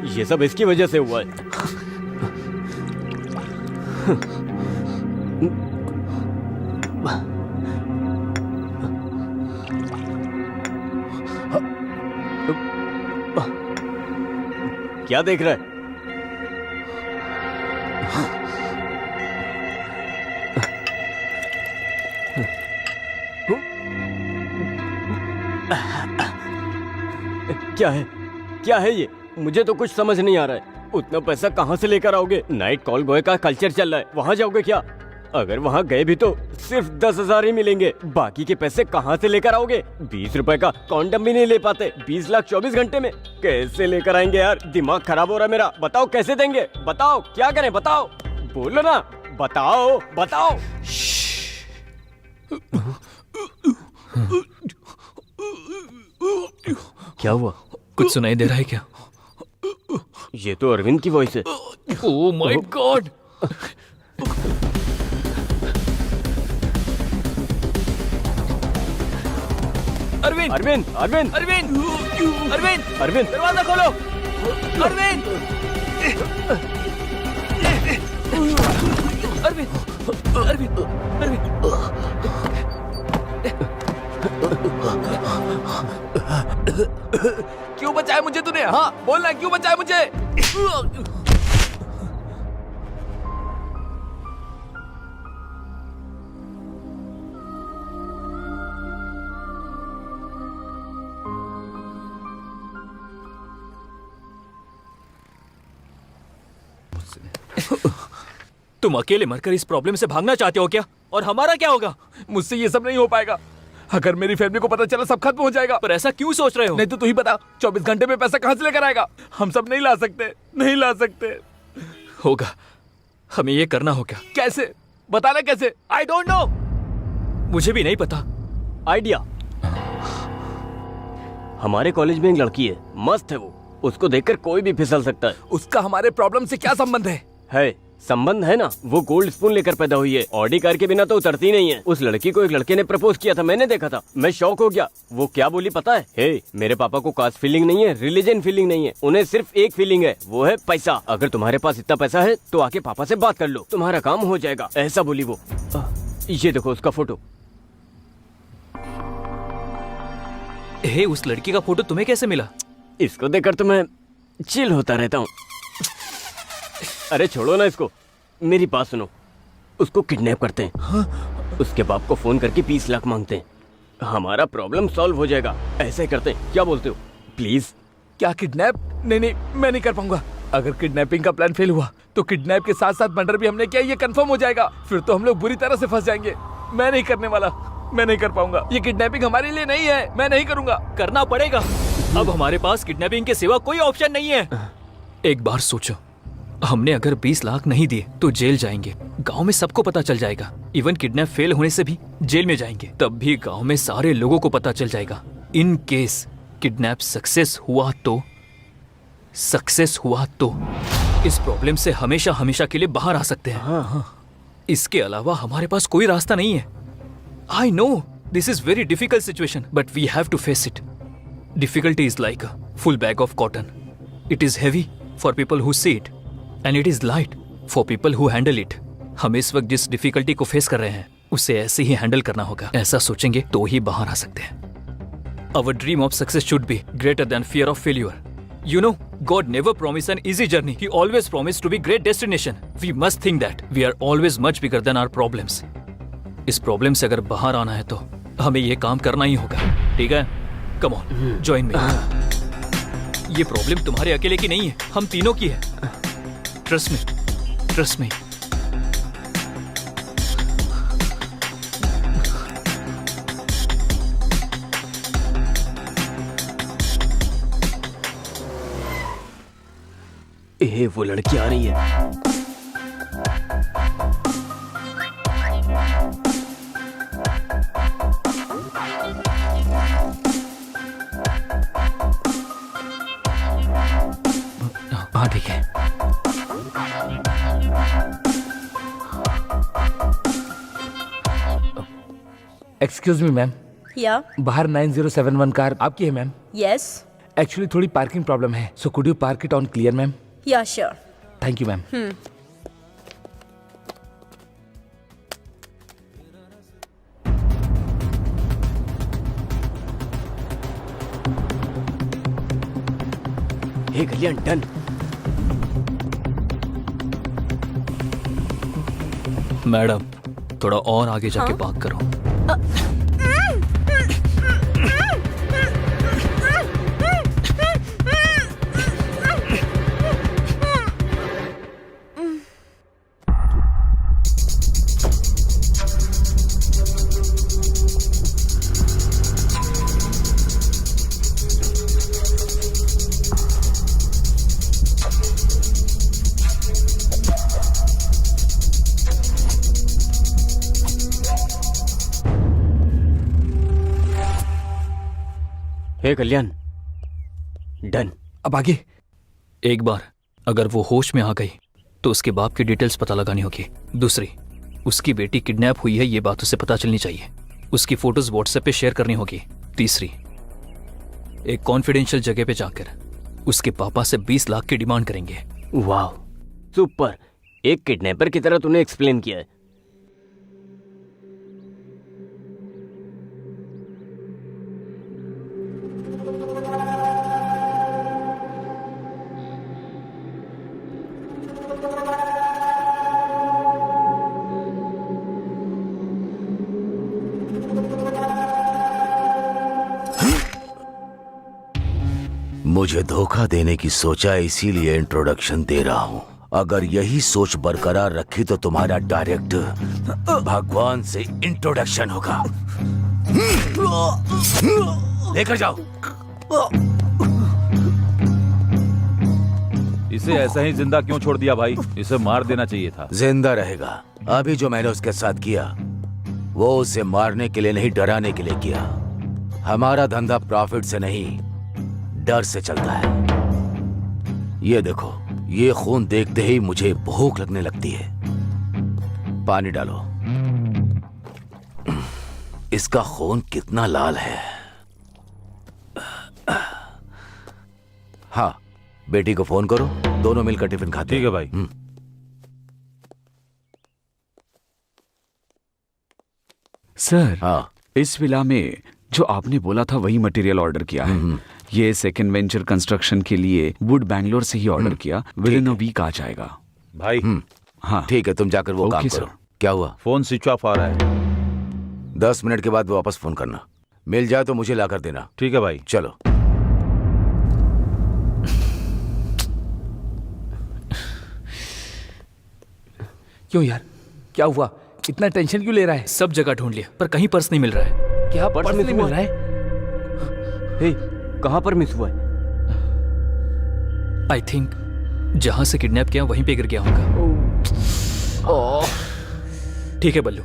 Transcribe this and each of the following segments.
ये सब इसकी वजह से हुआ है। क्या देख रहा है? क्या है? क्या है ये? मुझे तो कुछ समझ नहीं आ रहा है। उतना पैसा कहाँ से लेकर आओगे? नाइट कॉल बॉय का कल्चर चल रहा है, वहाँ जाओगे क्या? अगर वहाँ गए भी तो सिर्फ 10,000 ही मिलेंगे। बाकी के पैसे कहाँ से लेकर आओगे? 20 रुपए का कॉन्डम भी नहीं ले पाते। 20 लाख 24 घंटे में कैसे लेकर आएंगे यार? दिमाग खराब हो रहा है मेरा। बताओ कैसे देंगे? बताओ क्या करें? बताओ, बोलो ना, बताओ बताओ। क्या हुआ? कुछ सुनाई दे रहा है क्या? ये तो अरविंद की वॉइस है। Oh my God! Arvind! Arvind! Arvind! Arvind! Arvind! Arvind! दरवाजा खोलो! अरविंद! अरविंद! अरविंद! अरविंद! क्यों बचाया मुझे तूने? हाँ बोलना, क्यों बचाया मुझे? तुम अकेले मरकर इस प्रॉब्लम से भागना चाहते हो क्या? और हमारा क्या होगा? मुझसे ये सब नहीं हो पाएगा। अगर मेरी फैमिली को पता चला सब खत्म हो जाएगा। पर ऐसा क्यों सोच रहे हो? नहीं तो तू ही बता, 24 घंटे में पैसा कहाँ से लेकर आएगा? हम सब नहीं ला सकते, नहीं ला सकते। होगा, हमें ये करना होगा। कैसे? बताना कैसे? आई डोंट नो, मुझे भी नहीं पता। आइडिया। हमारे कॉलेज में एक लड़की है, मस्त है वो। उसको देखकर कोई भी फिसल सकता है। उसका हमारे प्रॉब्लम से क्या संबंध है? संबंध है ना। वो गोल्ड स्पून लेकर पैदा हुई है। ऑडी कार के बिना तो उतरती नहीं है। उस लड़की को एक लड़के ने प्रपोज किया था, मैंने देखा था। मैं शॉक हो गया। वो क्या बोली पता है? मेरे पापा को कास्ट फीलिंग नहीं है, रिलीजन फीलिंग नहीं है, उन्हें सिर्फ एक फीलिंग है, वो है पैसा। अगर तुम्हारे पास इतना पैसा है तो आके पापा से बात कर लो, तुम्हारा काम हो जाएगा, ऐसा बोली वो। ये देखो उसका फोटो। उस लड़की का फोटो तुम्हें कैसे मिला? इसको देखकर तो मैं चिल होता रहता हूँ। अरे छोड़ो ना इसको, मेरी बात सुनो। उसको किडनैप करते हैं। हाँ? उसके बाप को फोन करके 20 लाख मांगते हैं। हमारा प्रॉब्लम सॉल्व हो जाएगा। ऐसे करते हैं, क्या बोलते हो? प्लीज। क्या किडनैप? नहीं, मैं नहीं कर पाऊंगा। अगर किडनैपिंग का प्लान फेल हुआ तो किडनैप के साथ साथ मर्डर भी हमने किया, ये कंफर्म हो जाएगा। फिर तो हम लोग बुरी तरह से फंस जाएंगे। मैं नहीं करने वाला, मैं नहीं कर पाऊंगा। ये किडनैपिंग हमारे लिए नहीं है, मैं नहीं करूंगा। करना पड़ेगा। अब हमारे पास किडनैपिंग के सिवा कोई ऑप्शन नहीं है। एक बार सोचो, हमने अगर 20 लाख नहीं दिए तो जेल जाएंगे। गांव में सबको पता चल जाएगा। इवन किडनैप फेल होने से भी जेल में जाएंगे, तब भी गांव में सारे लोगों को पता चल जाएगा। इन केस किडनैप सक्सेस हुआ तो इस प्रॉब्लम से हमेशा हमेशा के लिए बाहर आ सकते हैं। हाँ। इसके अलावा हमारे पास कोई रास्ता नहीं है। I know this is very difficult situation, but we have to face it. Difficulty is like a full bag of cotton. It is heavy for people who see it and it is light for people who handle it. हम इस वक्त जिस difficulty को face कर रहे हैं उसे ऐसे ही हैंडल करना होगा। ऐसा सोचेंगे तो ही बाहर आ सकते हैं। Our dream of success should be greater than fear of failure. You know, God never promised an easy journey. He always promised to be great destination. We must think that we are always much bigger than our problems. इस problem से अगर बाहर आना है तो हमें ये काम करना ही होगा। ठीक है? Come on, join me. ये प्रॉब्लम तुम्हारे अकेले की नहीं है, हम तीनों की है। Trust me. Trust me. वो लड़की आ रही है। हाँ ठीक है। एक्सक्यूज मी मैम, या बाहर 9071 कार आपकी है मैम? यस। एक्चुअली थोड़ी पार्किंग प्रॉब्लम है, so could you park it on clear ma'am? Yeah sure. Thank you ma'am. Hey Kalyan, done. Madam थोड़ा और आगे जाके पार्क करो। Hey Kalyan, done. अब आगे? एक बार अगर वो होश में आ गई तो उसके बाप की डिटेल्स पता लगानी होगी। दूसरी, उसकी बेटी किडनैप हुई है ये बात उसे पता चलनी चाहिए। उसकी फोटोज व्हाट्सएप पे शेयर करनी होगी। तीसरी, एक कॉन्फिडेंशियल जगह पे जाकर उसके पापा से 20 लाख की डिमांड करेंगे। वाह, सुपर। एक किडनैपर की तरह तूने एक्सप्लेन किया है। मुझे धोखा देने की सोचा, इसीलिए इंट्रोडक्शन दे रहा हूँ। अगर यही सोच बरकरार रखी तो तुम्हारा डायरेक्ट भगवान से इंट्रोडक्शन होगा। लेकर जाओ। इसे ऐसा ही जिंदा क्यों छोड़ दिया भाई? इसे मार देना चाहिए था। जिंदा रहेगा। अभी जो मैंने उसके साथ किया वो उसे मारने के लिए नहीं, डराने के लिए किया। हमारा धंधा प्रॉफिट से नहीं, डर से चलता है। ये देखो, ये खून देखते ही मुझे भूख लगने लगती है। पानी डालो। इसका खून कितना लाल है। हाँ, बेटी को फोन करो, दोनों मिलकर टिफिन खाते हैं। ठीक है भाई। सर, हाँ। इस विला में जो आपने बोला था वही मटेरियल ऑर्डर किया है। ये सेकंड वेंचर कंस्ट्रक्शन के लिए वुड बैंगलोर से ही ऑर्डर किया। विद इन अ वीक आ जाएगा। भाई हाँ ठीक है, तुम जाकर वो काम ओके, करो। सर। क्या हुआ? फोन स्विच ऑफ आ रहा है। 10 मिनट के बाद वापस फोन करना। मिल जाए तो मुझे लाकर देना। ठीक है भाई। चलो। क्यों यार, क्या हुआ? इतना टेंशन क्यों ले रहा है? सब जगह ढूंढ लिया पर कहीं पर्स नहीं मिल रहा है। क्या पर्स पर्स मिस नहीं मिल हुआ? रहा है? हे, कहाँ पर मिस हुआ है? आई थिंक जहां से किडनैप किया वहीं पे गिर गया होगा। ठीक है बल्लू,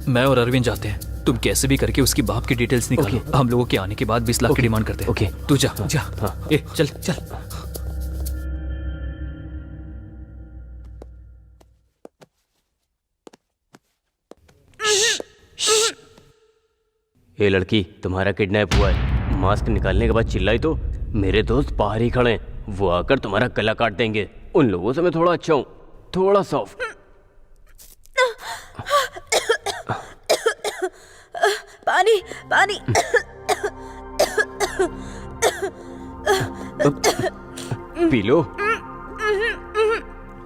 मैं और अरविंद जाते हैं। तुम कैसे भी करके उसकी बाप की डिटेल्स निकालो। हम लोगों के आने के बाद 20 लाख की डिमांड करते हैं। ओके। तू जा जा। ए चल चल। ये लड़की, तुम्हारा किडनैप हुआ है। मास्क निकालने के बाद चिल्लाई तो मेरे दोस्त बाहर ही खड़े हैं, वो आकर तुम्हारा गला काट देंगे। उन लोगों से मैं थोड़ा अच्छा हूँ, थोड़ा सॉफ्ट। पानी पानी। P low.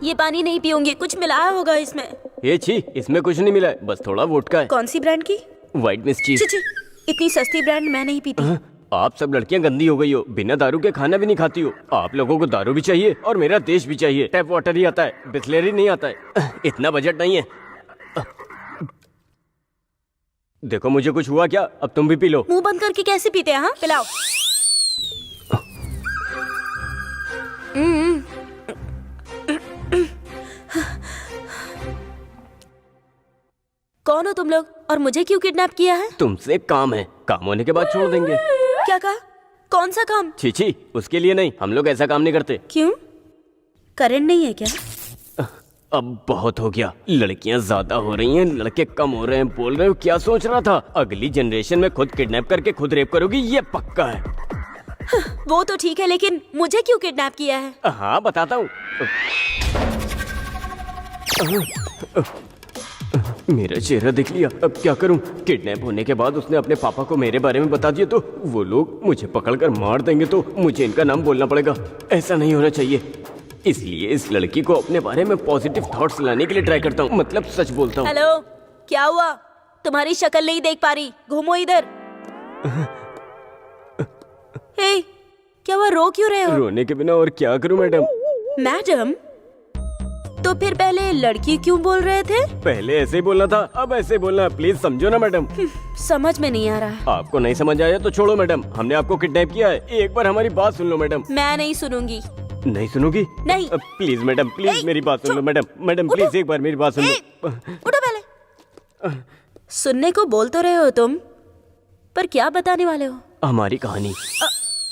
ये पानी नहीं पीऊंगी, कुछ मिलाया होगा इसमें। ये छी, इसमें कुछ नहीं मिला है, बस थोड़ा वोडका है। कौन सी ब्रांड की? व्हाइट मिस चीज। छी, इतनी सस्ती ब्रांड मैं नहीं पीती। आप सब लड़कियां गंदी हो गई हो, बिना दारू के खाना भी नहीं खाती हो। आप लोगों को दारू भी चाहिए और मेरा देश भी चाहिए। टैप वाटर ही आता है, बिस्लेरी नहीं आता है। इतना बजट नहीं है। देखो मुझे कुछ हुआ क्या? अब तुम भी पी लो। मुंह बंद करके कैसे पीते हैं? हाँ, पिलाओ। कौन हो तुम लोग और मुझे क्यों किडनैप किया है? तुमसे एक काम है, काम होने के बाद छोड़ देंगे। क्या कहा? कौन सा काम? छी, उसके लिए नहीं, हम लोग ऐसा काम नहीं करते। क्यों? करंट नहीं है क्या? अब बहुत हो गया। लड़कियां ज्यादा हो रही हैं, लड़के कम हो रहे हैं। बोल रहे हो क्या सोच रहा था? अगली जनरेशन में खुद किडनैप करके खुद रेप करोगी, ये पक्का है। वो तो ठीक है, लेकिन मुझे क्यों किडनैप किया है? हाँ बताता हूँ। मेरा चेहरा देख लिया, अब क्या करूं? किडनैप होने के बाद उसने अपने पापा को मेरे बारे में बता दिया तो वो लोग मुझे पकड़कर मार देंगे, तो मुझे इनका नाम बोलना पड़ेगा। ऐसा नहीं होना चाहिए, इसलिए इस लड़की को अपने बारे में पॉजिटिव थॉट्स लाने के लिए ट्राई करता हूँ, मतलब सच बोलता हूँ। हेलो, क्या हुआ? तुम्हारी शक्ल नहीं देख पा रही, घूमो इधर। हे, क्या हुआ, रो क्यों रहे हो? रोने के बिना और क्या करूं मैडम? मैडम? तो फिर पहले लड़की क्यों बोल रहे थे? पहले ऐसे ही बोलना था, अब ऐसे बोलना, प्लीज समझो ना मैडम। समझ में नहीं आ रहा है। आपको नहीं समझ आया तो छोड़ो मैडम, हमने आपको किडनैप किया है, एक बार हमारी बात सुन लो मैडम। मैं नहीं सुनूंगी। नहीं सुनोगी? नहीं। प्लीज मैडम, प्लीज ए, मेरी बात सुन लो मैडम, मैडम उठो। प्लीज एक बार मेरी बात सुन लो। उठो पहले। सुनने को बोल तो रहे हो तुम, पर क्या बताने वाले हो? हमारी कहानी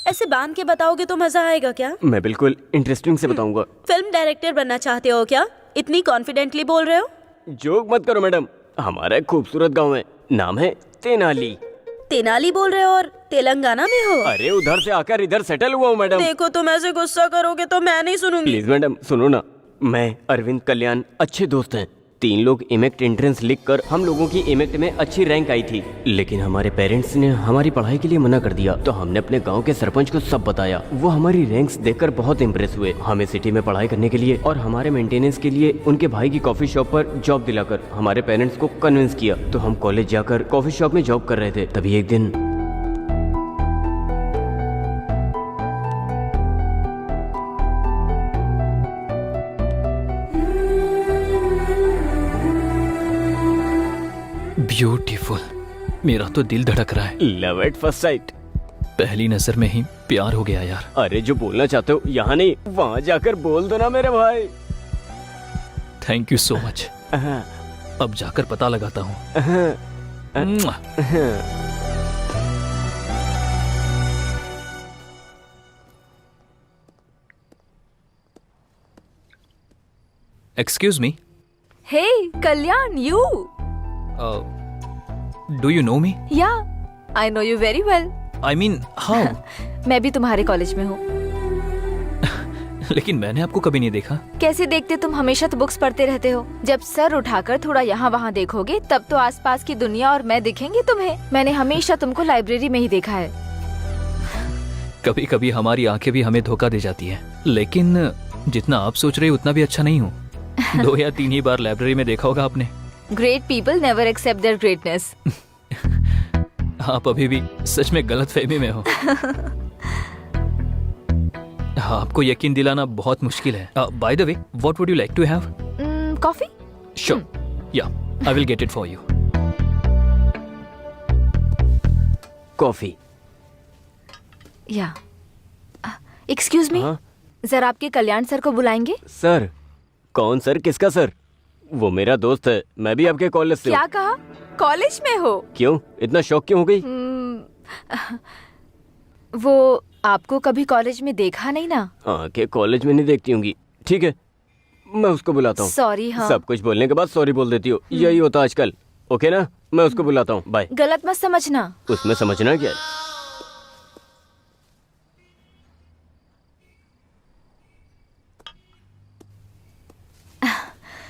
ऐसे बांध के बताओगे तो मजा आएगा क्या? मैं बिल्कुल इंटरेस्टिंग से बताऊंगा। फिल्म डायरेक्टर बनना चाहते हो क्या? इतनी कॉन्फिडेंटली बोल रहे हो? जोक मत करो मैडम, हमारा एक खूबसूरत गांव है, नाम है तेनाली। तेनाली बोल रहे हो और तेलंगाना में हो? अरे उधर से आकर इधर सेटल हुआ हूँ मैडम। देखो, तुम ऐसे गुस्सा करोगे तो मैं नहीं सुनूंगी। प्लीज मैडम सुनो ना, मैं अरविंद कल्याण अच्छे दोस्त हैं। 3 लोग इमेक्ट एंट्रेंस लिखकर हम लोगों की इमेक्ट में अच्छी रैंक आई थी, लेकिन हमारे पेरेंट्स ने हमारी पढ़ाई के लिए मना कर दिया, तो हमने अपने गांव के सरपंच को सब बताया। वो हमारी रैंक्स देखकर बहुत इम्प्रेस हुए, हमें सिटी में पढ़ाई करने के लिए और हमारे मेंटेनेंस के लिए उनके भाई की कॉफी शॉप पर जॉब दिलाकर हमारे पेरेंट्स को कन्विंस किया। तो हम कॉलेज जाकर कॉफी शॉप में जॉब कर रहे थे, तभी एक दिन ब्यूटीफुल, मेरा तो दिल धड़क रहा है। Love at first sight. पहली नजर में ही प्यार हो गया यार। अरे जो बोलना चाहते हो यहाँ नहीं, वहाँ जाकर बोल दो ना मेरे भाई। Thank you so much. अब जाकर पता लगाता हूँ। Excuse me, Hey, Kalyan, you? Do you know me? Yeah, I know you very well. I mean how? मैं भी तुम्हारे कॉलेज में हूँ। लेकिन मैंने आपको कभी नहीं देखा। कैसे देखते, तुम हमेशा तो बुक्स पढ़ते रहते हो। जब सर उठाकर थोड़ा यहाँ वहाँ देखोगे तब तो आसपास की दुनिया और मैं दिखेंगे तुम्हें। मैंने हमेशा तुमको लाइब्रेरी में ही देखा है। कभी कभी हमारी आंखें भी हमें धोखा दे जाती है, लेकिन जितना आप सोच रहे हो उतना भी अच्छा नहीं हूँ। 2 या 3 ही बार लाइब्रेरी में देखा होगा आपने। Great people never accept their greatness. आप अभी भी सच में गलत फहमी में हो। आपको यकीन दिलाना बहुत मुश्किल है। By the way, what would you like to have? Coffee? Sure, yeah I will get it for you. Coffee. Yeah excuse me, हाँ? जरा आपके कल्याण सर को बुलाएंगे? सर? कौन सर? किसका सर? वो मेरा दोस्त है, मैं भी आपके कॉलेज से हूँ। क्या कहा? कॉलेज में हो? क्यों इतना शौक क्यों हो गई? वो आपको कभी कॉलेज में देखा नहीं ना? आंखें कॉलेज में नहीं देखती होंगी। ठीक है, मैं उसको बुलाता हूँ। सॉरी। हाँ, सब कुछ बोलने के बाद सॉरी बोल देती हो, यही होता आजकल। ओके ना, मैं उसको बुलाता हूँ, बाय। गलत मत समझना। उसमें समझना क्या है?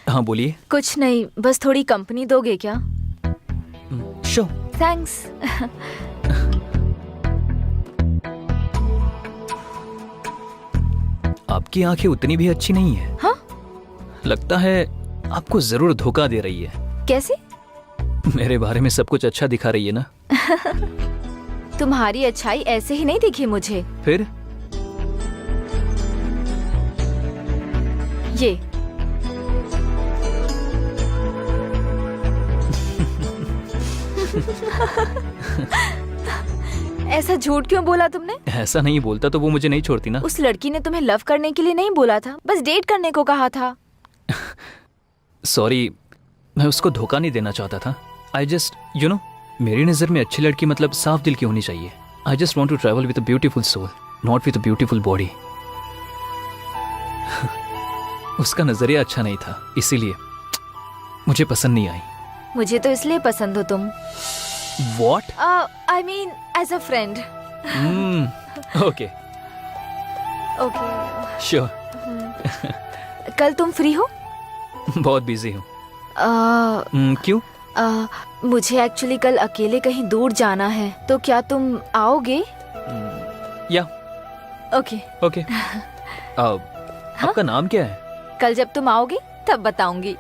हाँ बोलिए। कुछ नहीं, बस थोड़ी कंपनी दोगे क्या? श्योर। थैंक्स। आपकी आंखें उतनी भी अच्छी नहीं है। हाँ? लगता है आपको जरूर धोखा दे रही है। कैसे? मेरे बारे में सब कुछ अच्छा दिखा रही है ना। तुम्हारी अच्छाई ऐसे ही नहीं दिखी मुझे। फिर? ये ऐसा झूठ क्यों बोला तुमने? ऐसा नहीं बोलता तो वो मुझे नहीं छोड़ती ना। उस लड़की ने तुम्हें लव करने के लिए नहीं बोला था, बस डेट करने को कहा था। सॉरी, मैं उसको धोखा नहीं देना चाहता था। आई जस्ट यू नो, मेरी नज़र में अच्छी लड़की मतलब साफ दिल की होनी चाहिए। I just want to travel with a beautiful soul, not with a beautiful body. उसका नजरिया अच्छा नहीं था, इसीलिए मुझे पसंद नहीं आई। मुझे तो इसलिए पसंद हो तुम। What? I mean, as a friend. Okay okay sure. कल तुम फ्री हो? बहुत बिजी हूँ। आ, क्यों? मुझे एक्चुअली कल अकेले कहीं दूर जाना है, तो क्या तुम आओगे? या ओके। ओके। आपका नाम क्या है? कल जब तुम आओगे तब बताऊंगी।